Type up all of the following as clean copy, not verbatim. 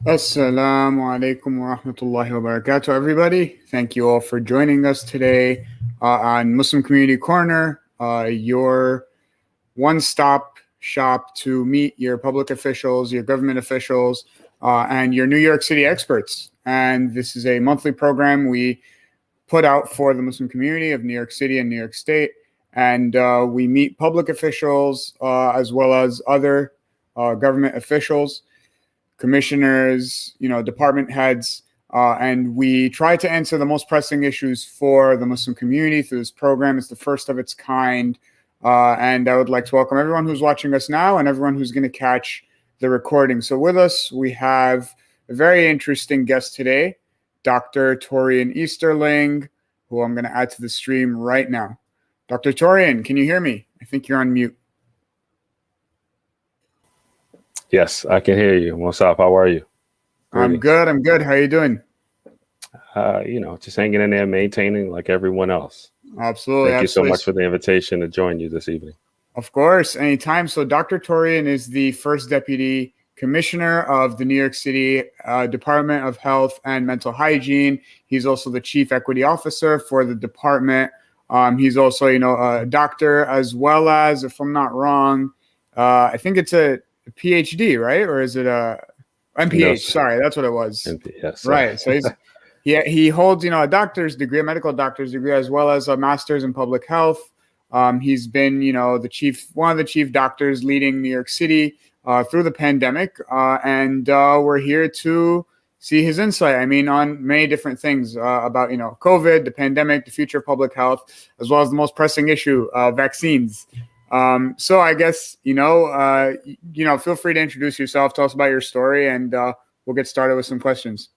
Assalamu alaikum wa rahmatullahi wa barakatuh, everybody. Thank you all for joining us today on Muslim Community Corner, your one stop shop to meet your public officials, your government officials, and your New York City experts. And this is a monthly program we put out for the Muslim community of New York City and New York State. And we meet public officials as well as other government officials, commissioners, department heads, and we try to answer the most pressing issues for the Muslim community through this program. It's the first of its kind, and I would like to welcome everyone who's watching us now and everyone who's going to catch the recording. So with us, we have a very interesting guest today, Dr. Torian Easterling, who I'm going to add to the stream right now. Dr. Torian, can you hear me? I think you're on mute. Yes, I can hear you. What's up? How are you? I'm good. I'm good. How are you doing? Just hanging in there, maintaining like everyone else. Absolutely. Thank you so absolutely. much for the invitation to join you this evening. Of course, anytime. So Dr. Torian is the first deputy commissioner of the New York City Department of Health and Mental Hygiene. He's also the chief equity officer for the department. He's also, a doctor, as well as, if I'm not wrong, I think it's a PhD, right? Or is it a MPH? No, sorry, that's what it was. yes, right. So he holds, a doctor's degree, a medical doctor's degree, as well as a master's in public health. He's been, one of the chief doctors leading New York City through the pandemic, and we're here to see his insight. I mean, on many different things about, COVID, the pandemic, the future of public health, as well as the most pressing issue, vaccines. So I guess, feel free to introduce yourself, tell us about your story, and we'll get started with some questions.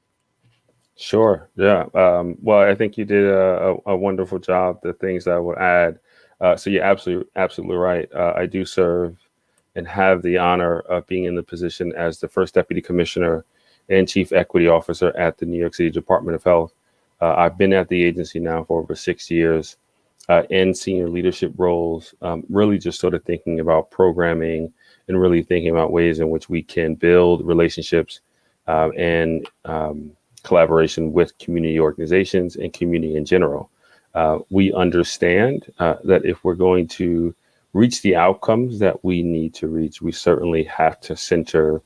Sure. Yeah. Well, I think you did a wonderful job. The things that I would add. So you're absolutely right. I do serve and have the honor of being in the position as the first deputy commissioner and chief equity officer at the New York City Department of Health. I've been at the agency now for over 6 years in senior leadership roles, really just sort of thinking about programming and really thinking about ways in which we can build relationships and collaboration with community organizations and community in general. We understand that if we're going to reach the outcomes that we need to reach, we certainly have to center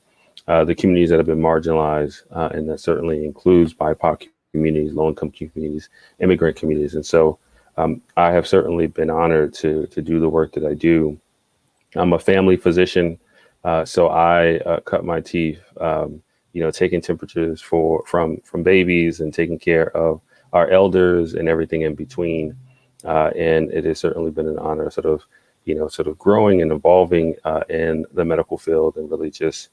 the communities that have been marginalized, and that certainly includes BIPOC communities, low-income communities, immigrant communities. And so I have certainly been honored to do the work that I do. I'm a family physician, so I cut my teeth, taking temperatures from babies and taking care of our elders and everything in between. And it has certainly been an honor sort of growing and evolving in the medical field and really just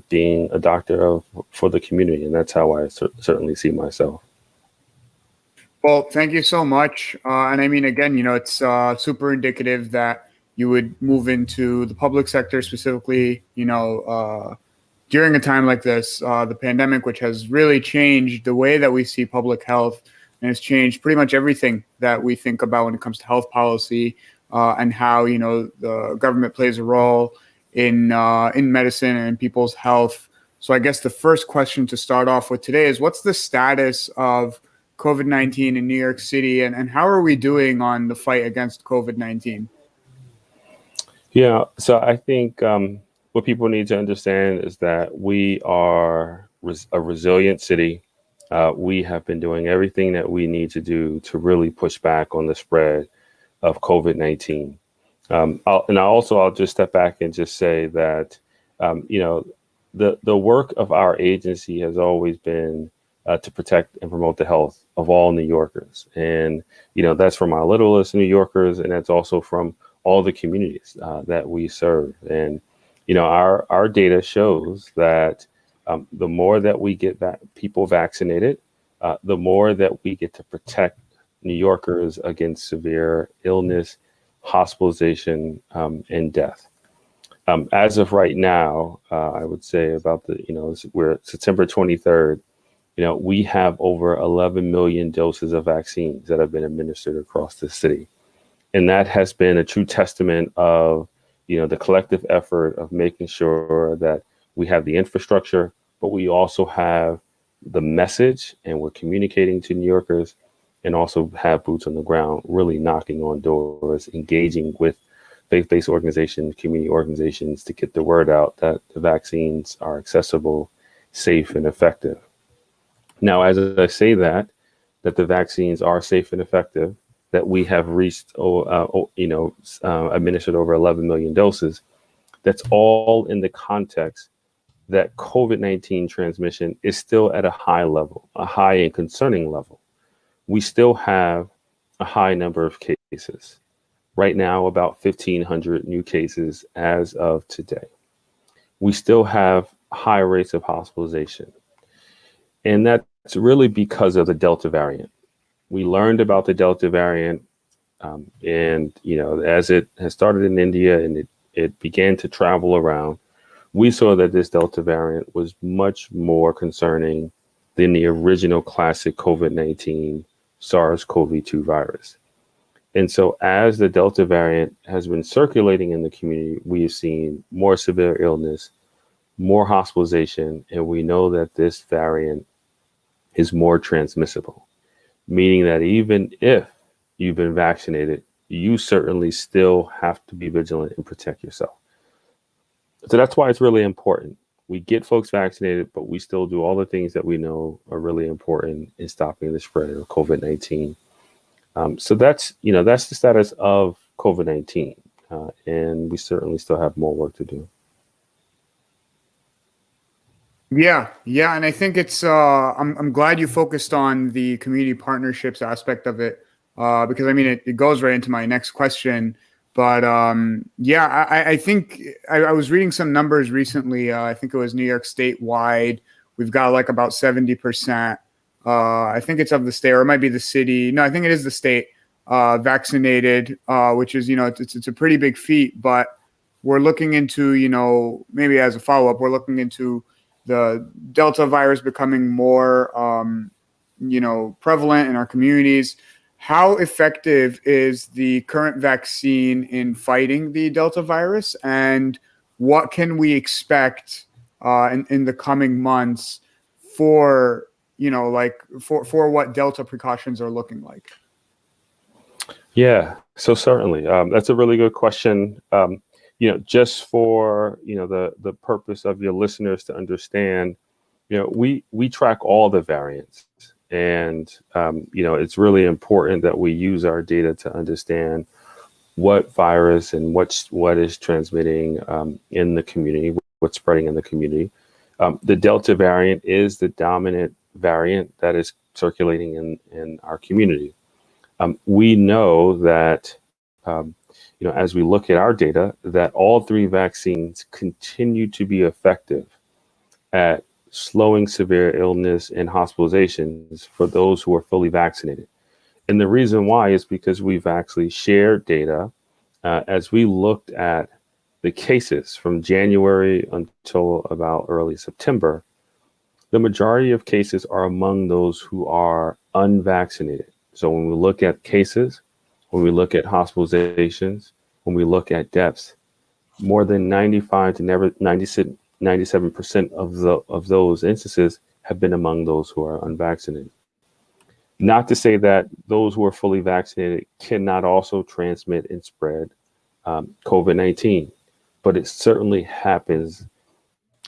being a doctor for the community. And that's how I certainly see myself. Well, thank you so much. And I mean, again, it's super indicative that you would move into the public sector specifically, during a time like this, the pandemic, which has really changed the way that we see public health and has changed pretty much everything that we think about when it comes to health policy and how, the government plays a role in medicine and people's health. So I guess the first question to start off with today is, what's the status of COVID-19 in New York City, and how are we doing on the fight against COVID-19? Yeah, so I think what people need to understand is that we are a resilient city. We have been doing everything that we need to do to really push back on the spread of COVID-19. I'll just step back and just say that, the work of our agency has always been to protect and promote the health of all New Yorkers. And, that's from our littlest New Yorkers, and that's also from all the communities that we serve. And, our data shows that the more that we get people vaccinated, the more that we get to protect New Yorkers against severe illness, hospitalization, and death. As of right now, I would say about we're September 23rd, we have over 11 million doses of vaccines that have been administered across the city. And that has been a true testament of, the collective effort of making sure that We have the infrastructure, but we also have the message, and we're communicating to New Yorkers, and also have boots on the ground, really knocking on doors, engaging with faith-based organizations, community organizations to get the word out that the vaccines are accessible, safe, and effective. Now, as I say that the vaccines are safe and effective, that we have reached, administered over 11 million doses, that's all in the context that COVID-19 transmission is still at a high level, a high and concerning level. We still have a high number of cases. Right now, about 1,500 new cases as of today. We still have high rates of hospitalization. And that's really because of the Delta variant. We learned about the Delta variant, and as it has started in India and it began to travel around, we saw that this Delta variant was much more concerning than the original classic COVID-19 SARS-CoV-2 virus. And so as the Delta variant has been circulating in the community, we have seen more severe illness, more hospitalization, and we know that this variant is more transmissible, meaning that even if you've been vaccinated, you certainly still have to be vigilant and protect yourself. So that's why it's really important. We get folks vaccinated, but we still do all the things that we know are really important in stopping the spread of COVID-19. So that's the status of COVID-19, and we certainly still have more work to do. Yeah, and I think it's I'm glad you focused on the community partnerships aspect of it, because I mean it goes right into my next question. But I think I was reading some numbers recently. I think it was New York statewide. We've got like about 70%. I think it's of the state, or it might be the city. No, I think it is the state vaccinated, which is it's a pretty big feat. But we're looking into maybe as a follow up, we're looking into the Delta virus becoming more prevalent in our communities. How effective is the current vaccine in fighting the Delta virus, and what can we expect in the coming months for for what Delta precautions are looking like? Yeah, so certainly that's a really good question. Just for the purpose of your listeners to understand, we track all the variants. And, it's really important that we use our data to understand what virus and what is transmitting in the community, what's spreading in the community. The Delta variant is the dominant variant that is circulating in our community. We know that, as we look at our data, that all three vaccines continue to be effective at slowing severe illness and hospitalizations for those who are fully vaccinated. And the reason why is because we've actually shared data as we looked at the cases from January until about early September. The majority of cases are among those who are unvaccinated. So when we look at cases, when we look at hospitalizations, when we look at deaths, more than 95 to 97% of those instances have been among those who are unvaccinated. Not to say that those who are fully vaccinated cannot also transmit and spread COVID-19, but it certainly happens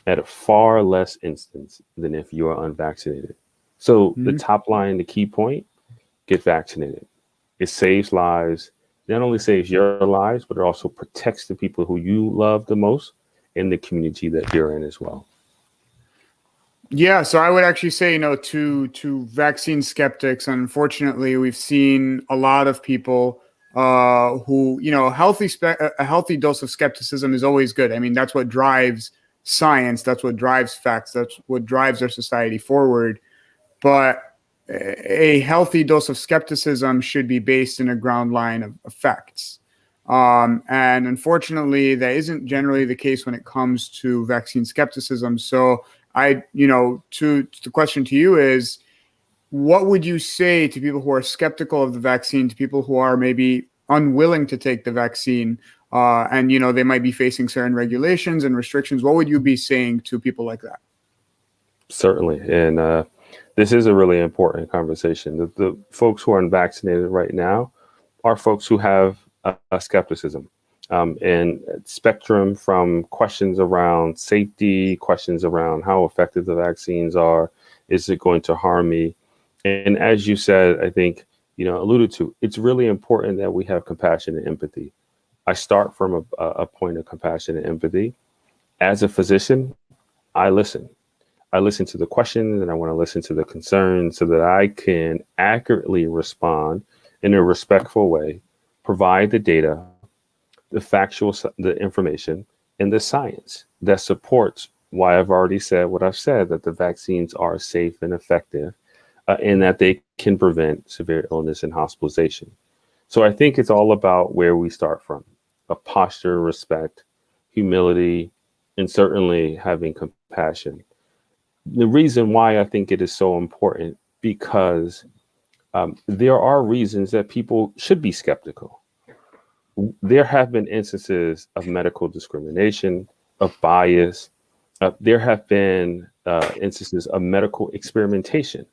at a far less instance than if you are unvaccinated. So the top line, the key point, get vaccinated. It saves lives. Not only saves your lives, but it also protects the people who you love the most in the community that you're in as well. Yeah, so I would actually say, to vaccine skeptics, unfortunately, we've seen a lot of people who, a healthy dose of skepticism is always good. I mean, that's what drives science. That's what drives facts. That's what drives our society forward. But a healthy dose of skepticism should be based in a ground line of facts. And unfortunately, that isn't generally the case when it comes to vaccine skepticism. So to the question to you is, what would you say to people who are skeptical of the vaccine, to people who are maybe unwilling to take the vaccine? and they might be facing certain regulations and restrictions. What would you be saying to people like that? Certainly. And this is a really important conversation. The folks who are unvaccinated right now are folks who have a skepticism and spectrum from questions around safety, questions around how effective the vaccines are. Is it going to harm me? And as you said, I think, alluded to, it's really important that we have compassion and empathy. I start from a point of compassion and empathy. As a physician, I listen. I listen to the questions and I want to listen to the concerns so that I can accurately respond in a respectful way, provide the data, the information, and the science that supports why I've already said what I've said, that the vaccines are safe and effective, and that they can prevent severe illness and hospitalization. So I think it's all about where we start from: a posture, respect, humility, and certainly having compassion. The reason why I think it is so important, because there are reasons that people should be skeptical. There have been instances of medical discrimination, of bias. There have been instances of medical experimentation.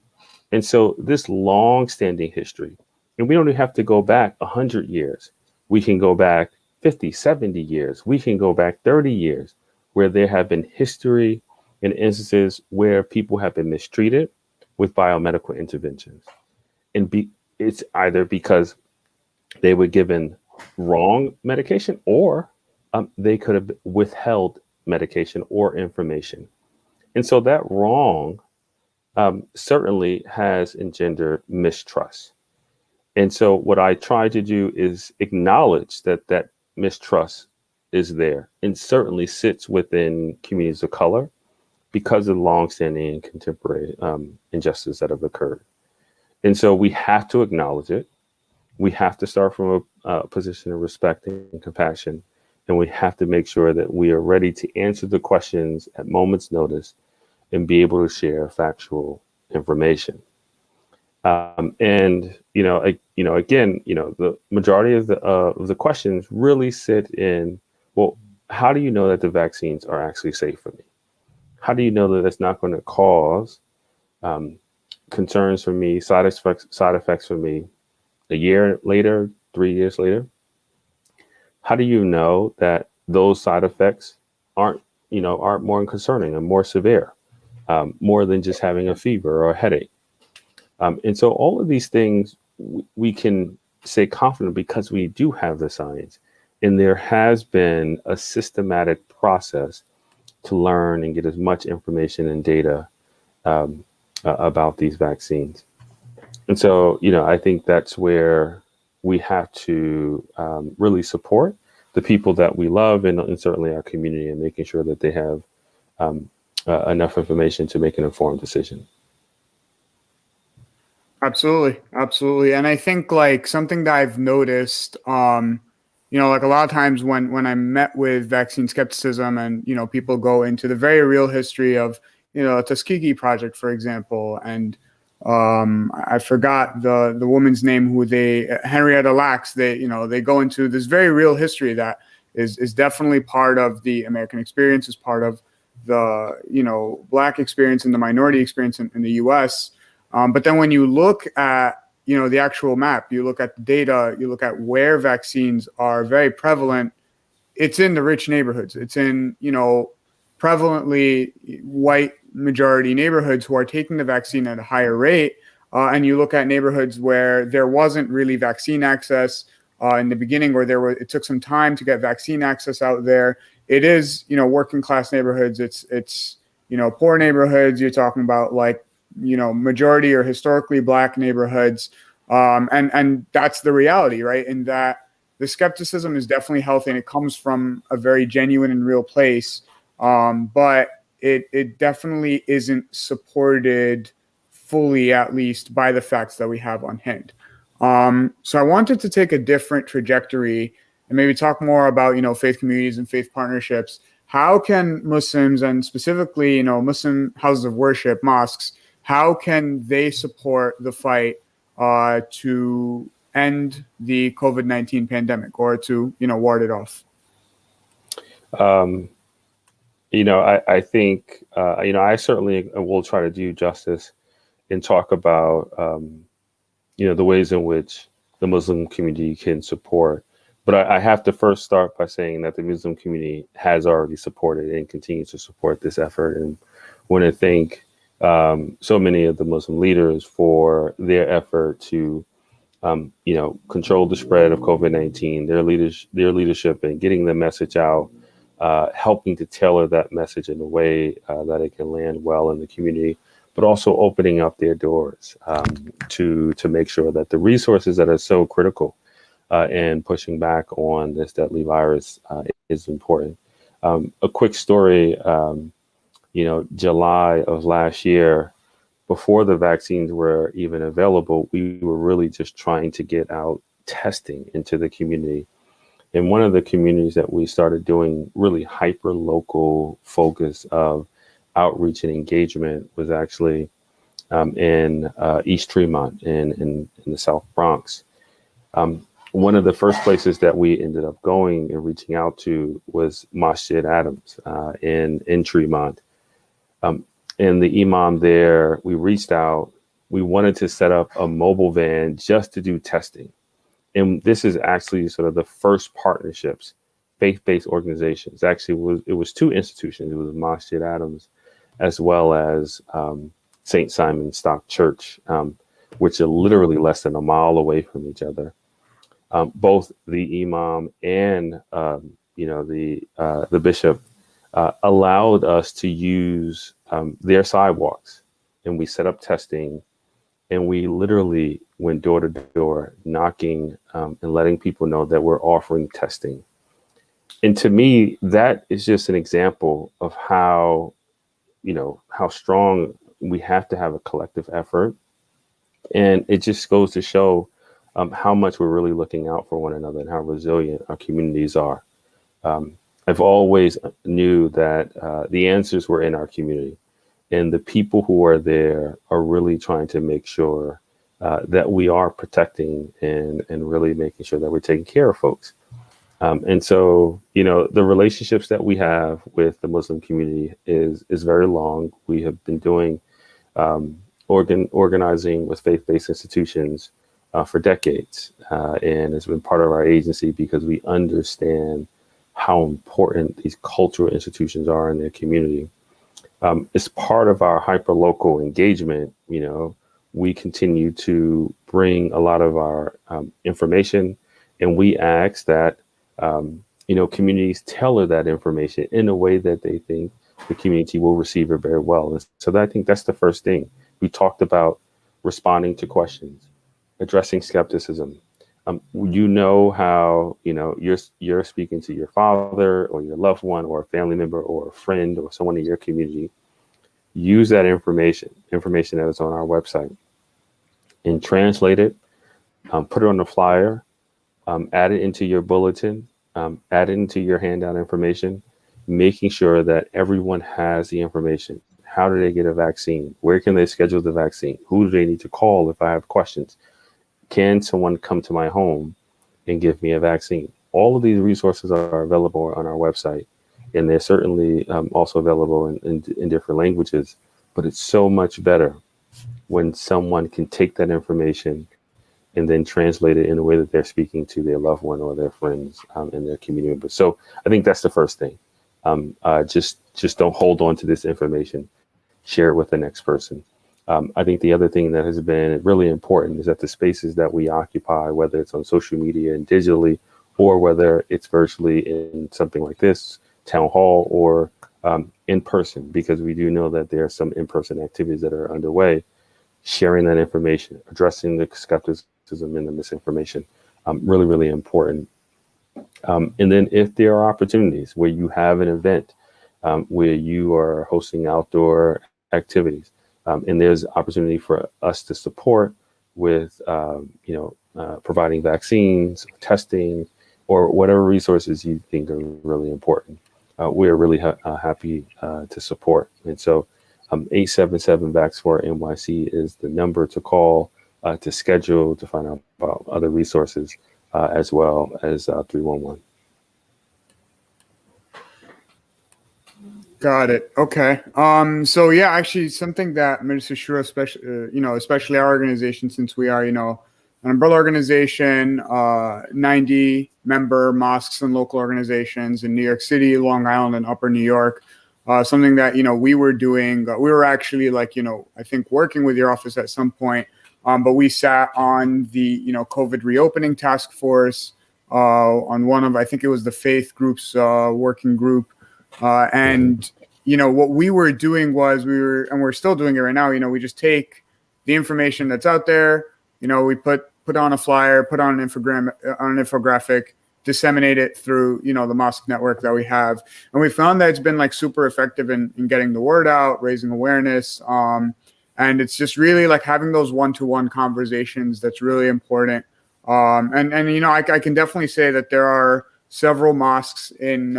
And so this long-standing history, and we don't even have to go back 100 years. We can go back 50, 70 years. We can go back 30 years, where there have been history and instances where people have been mistreated with biomedical interventions. And it's either because they were given wrong medication, or they could have withheld medication or information. And so that wrong certainly has engendered mistrust. And so what I try to do is acknowledge that mistrust is there and certainly sits within communities of color because of the longstanding and contemporary injustices that have occurred. And so we have to acknowledge it. We have to start from a position of respect and compassion. And we have to make sure that we are ready to answer the questions at moment's notice and be able to share factual information. And again, the majority of the questions really sit in, well, how do you know that the vaccines are actually safe for me? How do you know that it's not going to cause concerns for me, side effects for me a year later, 3 years later? How do you know that those side effects aren't more concerning and more severe, more than just having a fever or a headache? And so all of these things we can say confident because we do have the science, and there has been a systematic process to learn and get as much information and data about these vaccines. And so, I think that's where we have to really support the people that we love and certainly our community, and making sure that they have enough information to make an informed decision. Absolutely. And I think like something that I've noticed, like a lot of times when I met with vaccine skepticism and, people go into the very real history of, the Tuskegee Project, for example, and I forgot the woman's name Henrietta Lacks, they go into this very real history that is definitely part of the American experience, is part of the, Black experience and the minority experience in the US. But then when you look at, the actual map, you look at the data, you look at where vaccines are very prevalent, it's in the rich neighborhoods. It's in, prevalently white majority neighborhoods who are taking the vaccine at a higher rate. And you look at neighborhoods where there wasn't really vaccine access in the beginning, or it took some time to get vaccine access out there. It is, working class neighborhoods. It's, poor neighborhoods. You're talking about like, majority or historically Black neighborhoods. And that's the reality, right? In that the skepticism is definitely healthy and it comes from a very genuine and real place. But it definitely isn't supported fully, at least by the facts that we have on hand. So I wanted to take a different trajectory and maybe talk more about, faith communities and faith partnerships. How can Muslims, and specifically, Muslim houses of worship, mosques, how can they support the fight to end the COVID-19 pandemic, or to, ward it off? Um, I think, I certainly will try to do justice and talk about, the ways in which the Muslim community can support. But I have to first start by saying that the Muslim community has already supported and continues to support this effort. And want to thank so many of the Muslim leaders for their effort to, control the spread of COVID-19, their leadership in getting the message out, helping to tailor that message in a way that it can land well in the community, but also opening up their doors to make sure that the resources that are so critical in pushing back on this deadly virus is important. A quick story, July of last year, before the vaccines were even available, we were really just trying to get out testing into the community. In one of the communities that we started doing really hyper local focus of outreach and engagement was actually in East Tremont in the South Bronx. One of the first places that we ended up going and reaching out to was Masjid Adams in Tremont. And the imam there, we reached out. We wanted to set up a mobile van just to do testing. And this is actually sort of the first partnerships, faith-based organizations. Actually, it was two institutions. It was Masjid Adams, as well as St. Simon Stock Church, which are literally less than a mile away from each other. Both the imam and the bishop allowed us to use their sidewalks, and we set up testing. And we literally went door to door, knocking and letting people know that we're offering testing. And to me, that is just an example of how strong we have to have a collective effort. And it just goes to show how much we're really looking out for one another and how resilient our communities are. I've always knew that the answers were in our community. And the people who are there are really trying to make sure that we are protecting and really making sure that we're taking care of folks. And so, the relationships that we have with the Muslim community is very long. We have been doing organizing with faith-based institutions for decades. And it's been part of our agency because we understand how important these cultural institutions are in their community. As part of our hyperlocal engagement, we continue to bring a lot of our information, and we ask that, communities tailor that information in a way that they think the community will receive it very well. And so I think that's the first thing. We talked about responding to questions, addressing skepticism. How, you're speaking to your father or your loved one or a family member or a friend or someone in your community. Use that information that is on our website, and translate it, put it on a flyer, add it into your bulletin, add it into your handout information, making sure that everyone has the information. How do they get a vaccine? Where can they schedule the vaccine? Who do they need to call if I have questions? Can someone come to my home and give me a vaccine? All of these resources are available on our website, and they're certainly also available in different languages. But it's so much better when someone can take that information and then translate it in a way that they're speaking to their loved one or their friends in their community members. So I think that's the first thing. Just don't hold on to this information. Share it with the next person. I think the other thing that has been really important is that the spaces that we occupy, whether it's on social media and digitally, or whether it's virtually in something like this, town hall, or in person, because we do know that there are some in-person activities that are underway, sharing that information, addressing the skepticism and the misinformation, really, really important. And then if there are opportunities where you have an event, where you are hosting outdoor activities, and there's opportunity for us to support with, providing vaccines, testing, or whatever resources you think are really important. We are really happy to support. And so 877 VAX4 NYC is the number to call, to schedule, to find out about other resources, as well as 311. Got it. Okay. So yeah, actually, something that Minister Shura, especially, especially our organization, since we are, an umbrella organization, 90 member mosques and local organizations in New York City, Long Island, and Upper New York. Something that we were doing. We were actually I think working with your office at some point. But we sat on the COVID reopening task force on one of, I think it was the faith groups working group. And what we were doing was and we're still doing it right now. We just take the information that's out there. We put on a flyer, put on an infographic, disseminate it through the mosque network that we have, and we found that it's been super effective in getting the word out, raising awareness. And it's just really having those one-to-one conversations that's really important. And I can definitely say that there are several mosques in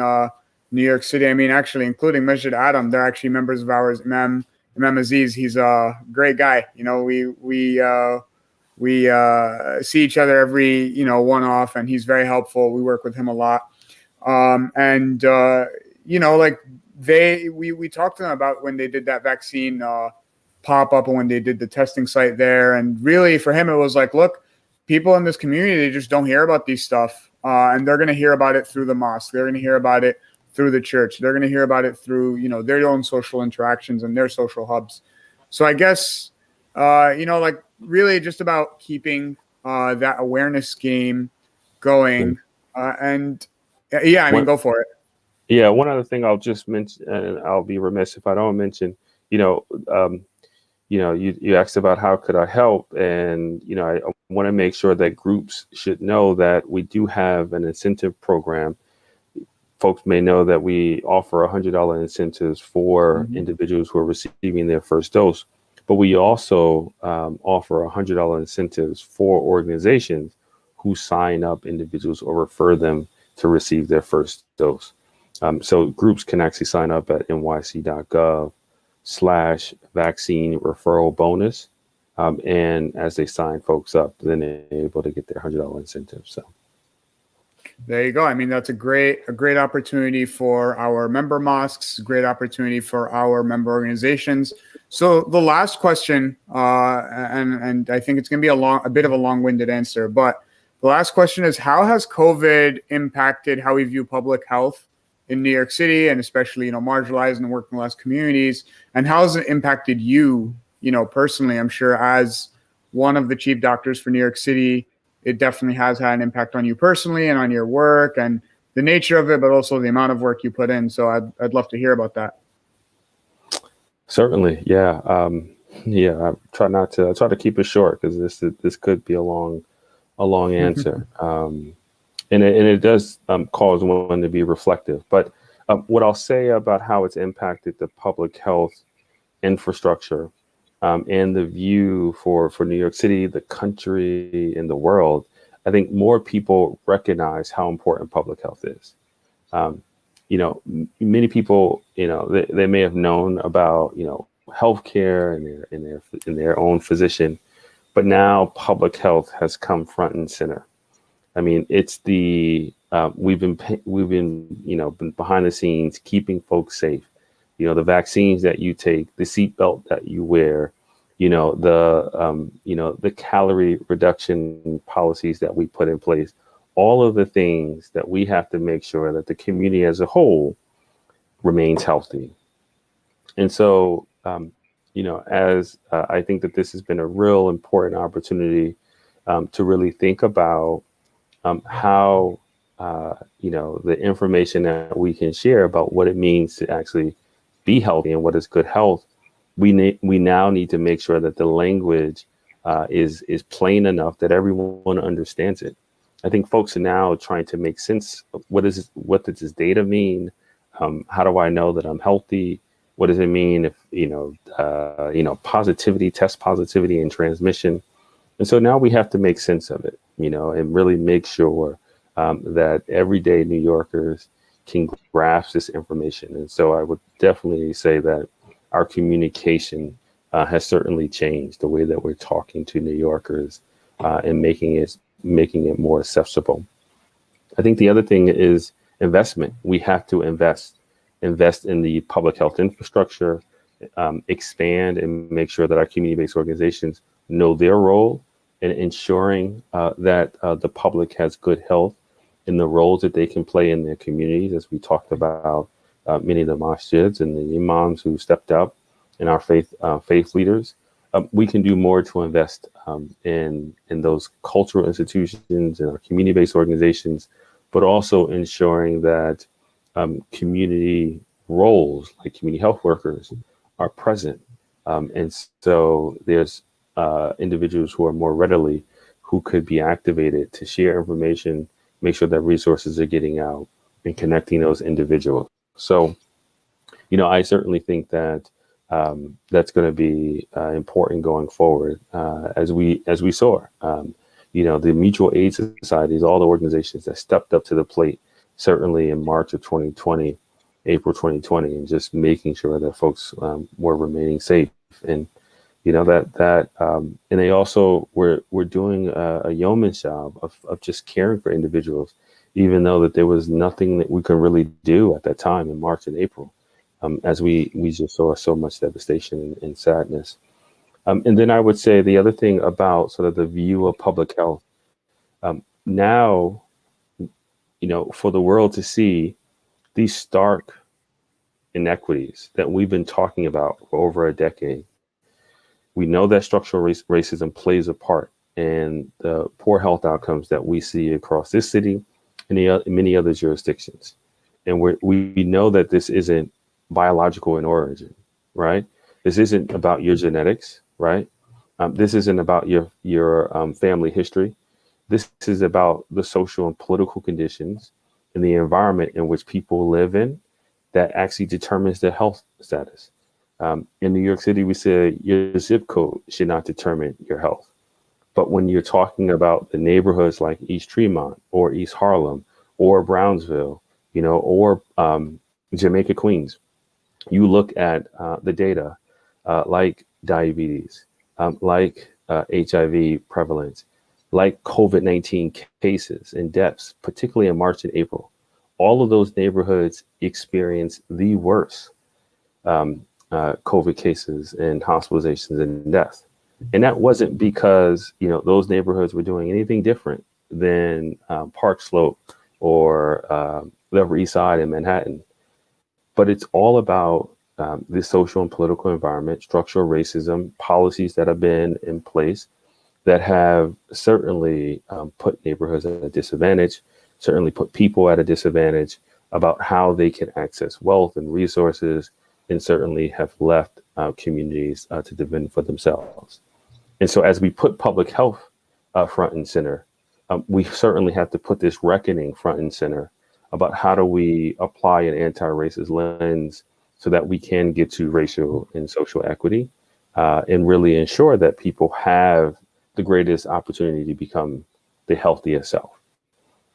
New York City. I mean, actually, including Masjid Adam, they're actually members of ours. Imam Aziz, he's a great guy. We see each other every one-off, and he's very helpful. We work with him a lot. We talked to them about when they did that vaccine pop up and when they did the testing site there. And really, for him, it was look, people in this community, they just don't hear about these stuff, and they're going to hear about it through the mosque. They're going to hear about it through the church. They're going to hear about it through, their own social interactions and their social hubs. So I guess, really just about keeping that awareness game going. Go for it. Yeah. One other thing I'll just mention, and I'll be remiss if I don't mention, you asked about how could I help? And, I want to make sure that groups should know that we do have an incentive program. Folks may know that we offer $100 incentives for individuals who are receiving their first dose, but we also offer $100 incentives for organizations who sign up individuals or refer them to receive their first dose. So groups can actually sign up at nyc.gov/vaccine referral bonus. And as they sign folks up, then they're able to get their $100 incentive. So. There you go. I mean, that's a great opportunity for our member mosques, great opportunity for our member organizations. So the last question, and I think it's going to be a bit of a long-winded answer, but the last question is, how has COVID impacted how we view public health in New York City, and especially, marginalized and working class communities? And how has it impacted you, personally? I'm sure as one of the chief doctors for New York City, it definitely has had an impact on you personally and on your work and the nature of it, but also the amount of work you put in. So I'd love to hear about that. Certainly. Yeah. I try to keep it short, because this could be a long answer. And it does cause one to be reflective. But what I'll say about how it's impacted the public health infrastructure and the view for New York City, the country, and the world, I think more people recognize how important public health is. Many people, they may have known about, healthcare and their own physician, but now public health has come front and center. I mean, it's we've been been behind the scenes keeping folks safe. The vaccines that you take, the seatbelt that you wear, the calorie reduction policies that we put in place, all of the things that we have to make sure that the community as a whole remains healthy. And so, as I think that this has been a real important opportunity to really think about how, the information that we can share about what it means to actually be healthy and what is good health, we now need to make sure that the language is plain enough that everyone understands it. I think folks are now trying to make sense of what does this data mean? How do I know that I'm healthy? What does it mean if positivity, test positivity, and transmission? And so now we have to make sense of it, and really make sure that everyday New Yorkers can grasp this information. And so I would definitely say that our communication has certainly changed the way that we're talking to New Yorkers and making it more accessible. I think the other thing is investment. We have to invest invest in the public health infrastructure, expand and make sure that our community-based organizations know their role in ensuring that the public has good health in the roles that they can play in their communities, as we talked about many of the masjids and the imams who stepped up, and our faith leaders. We can do more to invest in those cultural institutions and our community-based organizations, but also ensuring that community roles like community health workers are present. And so there's individuals who are more readily who could be activated to share information, make sure that resources are getting out and connecting those individuals. So, I certainly think that that's going to be important going forward as we saw. The mutual aid societies, all the organizations that stepped up to the plate, certainly in March of 2020, April 2020, and just making sure that folks were remaining safe. And and they also were doing a yeoman's job of just caring for individuals, even though that there was nothing that we could really do at that time in March and April, as we just saw so much devastation and sadness. And then I would say the other thing about sort of the view of public health, now, for the world to see these stark inequities that we've been talking about for over a decade. We know that structural racism plays a part in the poor health outcomes that we see across this city and many other jurisdictions. And we know that this isn't biological in origin, right? This isn't about your genetics, right? This isn't about your family history. This is about the social and political conditions and the environment in which people live in that actually determines their health status. In New York City, we say your zip code should not determine your health. But when you're talking about the neighborhoods like East Tremont or East Harlem or Brownsville, or Jamaica, Queens, you look at the data like diabetes, like HIV prevalence, like COVID-19 cases and deaths, particularly in March and April. All of those neighborhoods experience the worst COVID cases and hospitalizations and deaths. And that wasn't because, those neighborhoods were doing anything different than Park Slope or the Upper East Side in Manhattan. But it's all about the social and political environment, structural racism, policies that have been in place that have certainly put neighborhoods at a disadvantage, certainly put people at a disadvantage about how they can access wealth and resources, and certainly have left communities to defend for themselves. And so as we put public health front and center, we certainly have to put this reckoning front and center about how do we apply an anti-racist lens so that we can get to racial and social equity and really ensure that people have the greatest opportunity to become the healthiest self.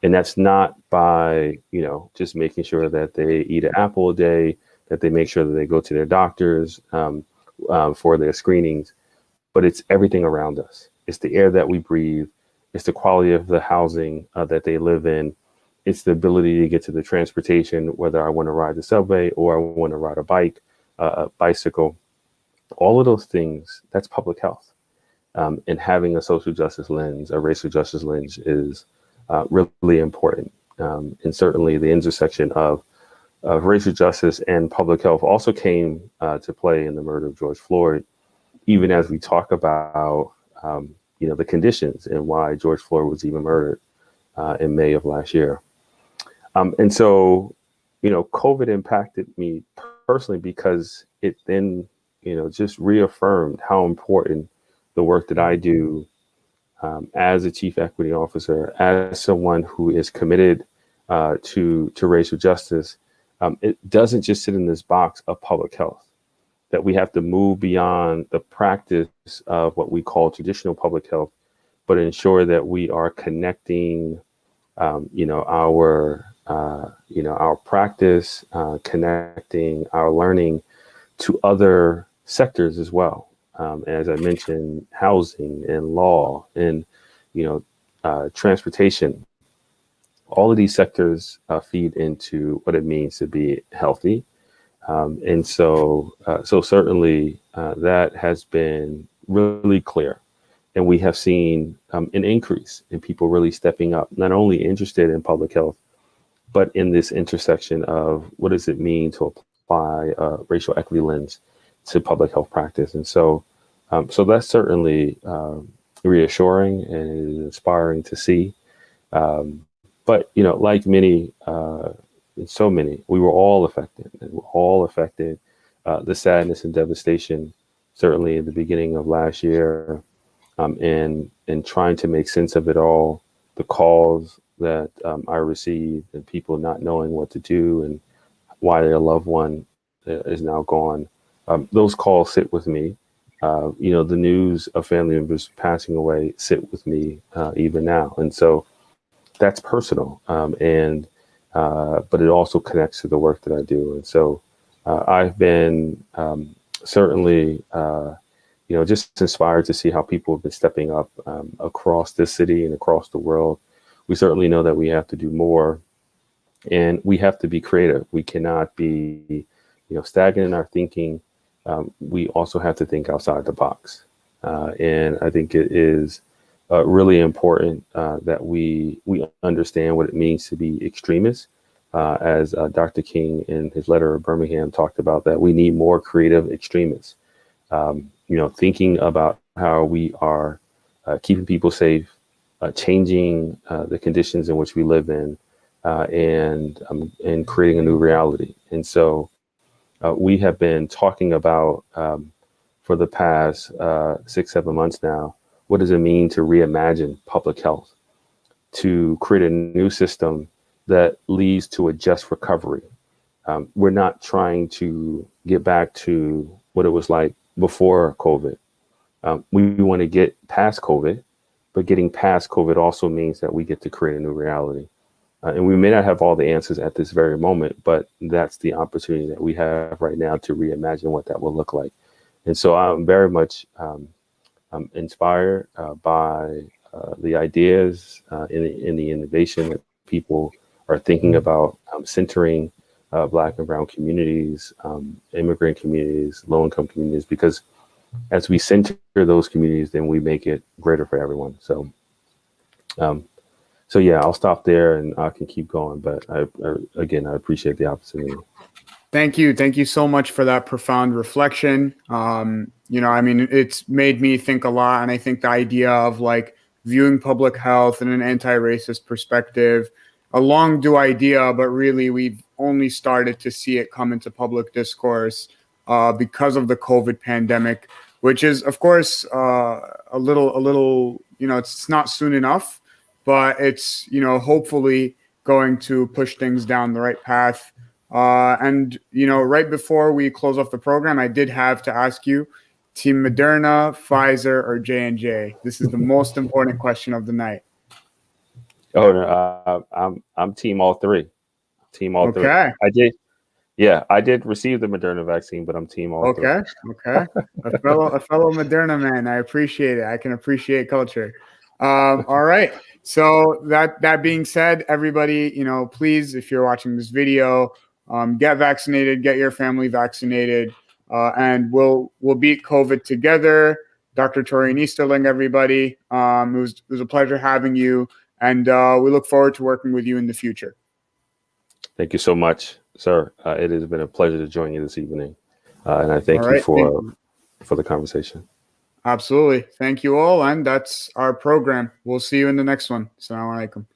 And that's not by, just making sure that they eat an apple a day, that they make sure that they go to their doctors for their screenings, but it's everything around us. It's the air that we breathe. It's the quality of the housing that they live in. It's the ability to get to the transportation, whether I want to ride the subway or I want to ride a bike, a bicycle. All of those things, that's public health. And having a social justice lens, a racial justice lens is really important. And certainly the intersection of racial justice and public health also came to play in the murder of George Floyd, even as we talk about, the conditions and why George Floyd was even murdered in May of last year. And so, COVID impacted me personally because it then, just reaffirmed how important the work that I do as a chief equity officer, as someone who is committed to racial justice. It doesn't just sit in this box of public health, that we have to move beyond the practice of what we call traditional public health, but ensure that we are connecting, our practice, connecting our learning to other sectors as well. As I mentioned, housing and law and, transportation. All of these sectors feed into what it means to be healthy And so, so certainly that has been really clear. And we have seen an increase in people really stepping up, not only interested in public health, but in this intersection of what does it mean to apply a racial equity lens to public health practice. And so, so that's certainly reassuring and inspiring to see. But, you know, like many, so many, we were all affected. And we're all affected. The sadness and devastation, certainly in the beginning of last year, and trying to make sense of it all, the calls that I received, and people not knowing what to do and why their loved one is now gone. Those calls sit with me. You know, the news of family members passing away sit with me even now, and so that's personal. And but it also connects to the work that I do, and so I've been certainly. You know, just inspired to see how people have been stepping up across this city and across the world. We certainly know that we have to do more, and we have to be creative. We cannot be, you know, stagnant in our thinking. We also have to think outside the box. And I think it is really important that we understand what it means to be extremists. As Dr. King in his letter of Birmingham talked about, that we need more creative extremists. You know, thinking about how we are keeping people safe, changing the conditions in which we live in, and creating a new reality. And so we have been talking about for the past 6-7 months now, what does it mean to reimagine public health, to create a new system that leads to a just recovery. We're not trying to get back to what it was like before COVID. We want to get past COVID, but getting past COVID also means that we get to create a new reality. And we may not have all the answers at this very moment, but that's the opportunity that we have right now to reimagine what that will look like. And so I'm very much inspired by the ideas in the innovation that people are thinking about, centering Black and Brown communities, immigrant communities, low-income communities, because as we center those communities, then we make it greater for everyone. So, so yeah, I'll stop there and I can keep going. But again, I appreciate the opportunity. Thank you. Thank you so much for that profound reflection. You know, I mean, it's made me think a lot. And I think the idea of like viewing public health in an anti-racist perspective, a long due idea, but really we've only started to see it come into public discourse because of the COVID pandemic, which is, of course, a little, you know, it's not soon enough, but it's, you know, hopefully going to push things down the right path. And, you know, right before we close off the program, I did have to ask you, Team Moderna, Pfizer, or J&J? This is the most important question of the night. Oh, no, I'm team all three. Team all three. Okay. I did receive the Moderna vaccine, but I'm team all three. Okay. A fellow Moderna man. I appreciate it. I can appreciate culture. All right. So that being said, everybody, you know, please, if you're watching this video, get vaccinated, get your family vaccinated, and we'll beat COVID together. Dr. Torian Easterling, everybody. It was a pleasure having you, and we look forward to working with you in the future. Thank you so much, sir. It has been a pleasure to join you this evening, and I thank you for the conversation. Absolutely. Thank you all, and that's our program. We'll see you in the next one. Assalamu alaikum.